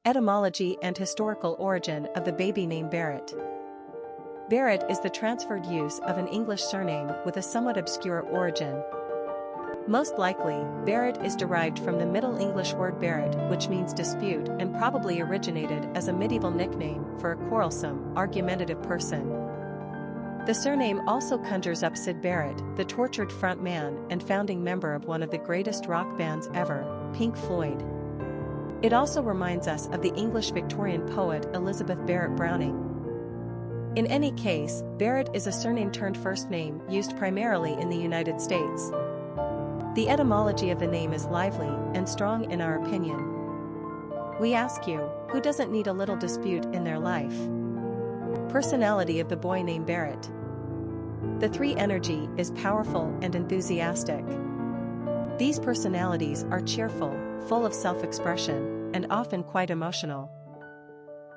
Etymology and historical origin of the baby name Barrett. Barrett is the transferred use of an English surname with a somewhat obscure origin. Most likely, Barrett is derived from the Middle English word baret, which means dispute, and probably originated as a medieval nickname for a quarrelsome, argumentative person. The surname also conjures up Syd Barrett, the tortured front man and founding member of one of the greatest rock bands ever, Pink Floyd. It also reminds us of the English Victorian poet Elizabeth Barrett Browning. In any case, Barrett is a surname turned first name used primarily in the United States. The etymology of the name is lively and strong in our opinion. We ask you, who doesn't need a little dispute in their life? Personality of the boy named Barrett. The 3 energy is powerful and enthusiastic. These personalities are cheerful, full of self-expression, and often quite emotional.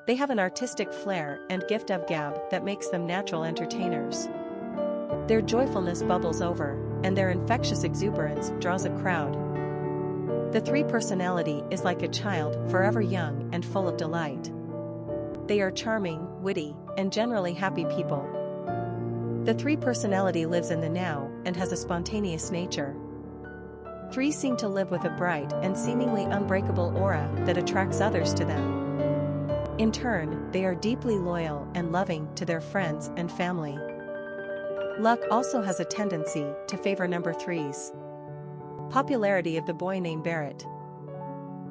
They have an artistic flair and gift of gab that makes them natural entertainers. Their joyfulness bubbles over, and their infectious exuberance draws a crowd. The 3 personality is like a child, forever young and full of delight. They are charming, witty, and generally happy people. The 3 personality lives in the now and has a spontaneous nature. 3 seem to live with a bright and seemingly unbreakable aura that attracts others to them. In turn, they are deeply loyal and loving to their friends and family. Luck also has a tendency to favor number 3s. Popularity of the boy named Barrett.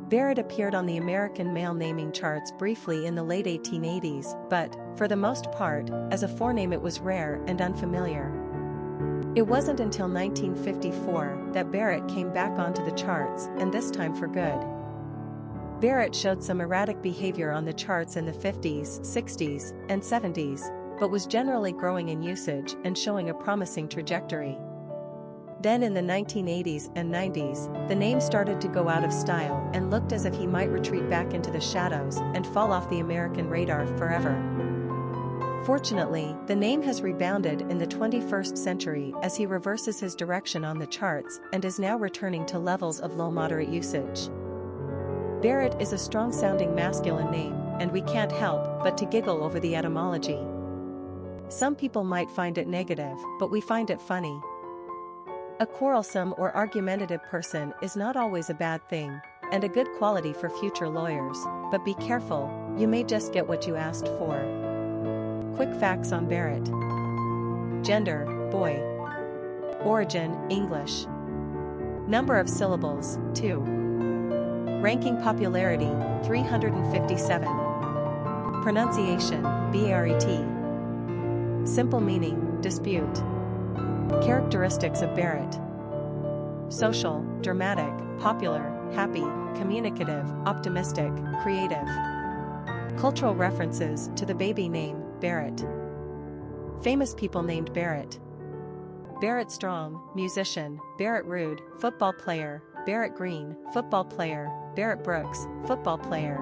Barrett appeared on the American male naming charts briefly in the late 1880s, but, for the most part, as a forename it was rare and unfamiliar. It wasn't until 1954 that Barrett came back onto the charts, and this time for good. Barrett showed some erratic behavior on the charts in the 50s, 60s, and 70s, but was generally growing in usage and showing a promising trajectory. Then in the 1980s and 90s, the name started to go out of style and looked as if he might retreat back into the shadows and fall off the American radar forever. Fortunately, the name has rebounded in the 21st century as he reverses his direction on the charts and is now returning to levels of low-moderate usage. Barrett is a strong-sounding masculine name, and we can't help but to giggle over the etymology. Some people might find it negative, but we find it funny. A quarrelsome or argumentative person is not always a bad thing, and a good quality for future lawyers, but be careful, you may just get what you asked for. Quick facts on Barrett. Gender, boy. Origin, English. Number of syllables, 2. Ranking popularity, 357. Pronunciation, Baret. Simple meaning, dispute. Characteristics of Barrett. Social, dramatic, popular, happy, communicative, optimistic, creative. Cultural references to the baby name, Barrett. Famous people named Barrett. Barrett Strong, musician. Barrett Rude, football player. Barrett Green, football player. Barrett Brooks, football player.